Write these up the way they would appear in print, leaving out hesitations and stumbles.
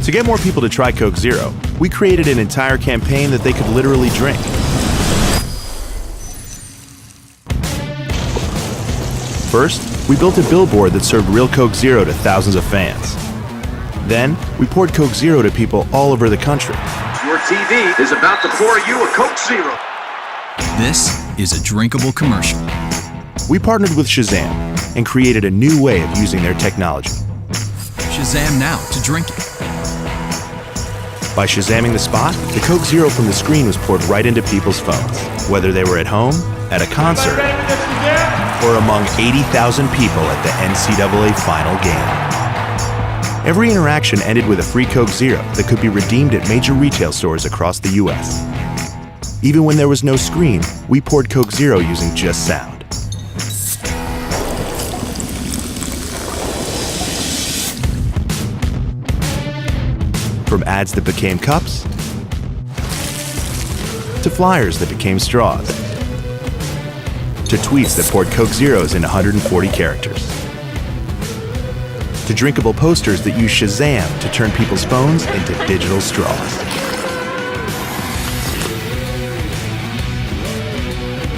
To get more people to try Coke Zero, we created an entire campaign that they could literally drink. First, we built a billboard that served real Coke Zero to thousands of fans. Then, we poured Coke Zero to people all over the country. Your TV is about to pour you a Coke Zero. This is a drinkable commercial. We partnered with Shazam and created a new way of using their technology. Shazam now to drink it. By Shazamming the spot, the Coke Zero from the screen was poured right into people's phones, whether they were at home, at a concert, or among 80,000 people at the NCAA final game. Every interaction ended with a free Coke Zero that could be redeemed at major retail stores across the US. Even when there was no screen, we poured Coke Zero using just sound. From ads that became cups, to flyers that became straws, to tweets that poured Coke Zeros in 140 characters, to drinkable posters that use Shazam to turn people's phones into digital straws.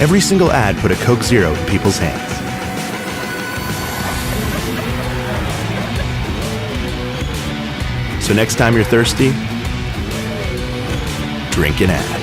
Every single ad put a Coke Zero in people's hands. So next time you're thirsty, drink an ad.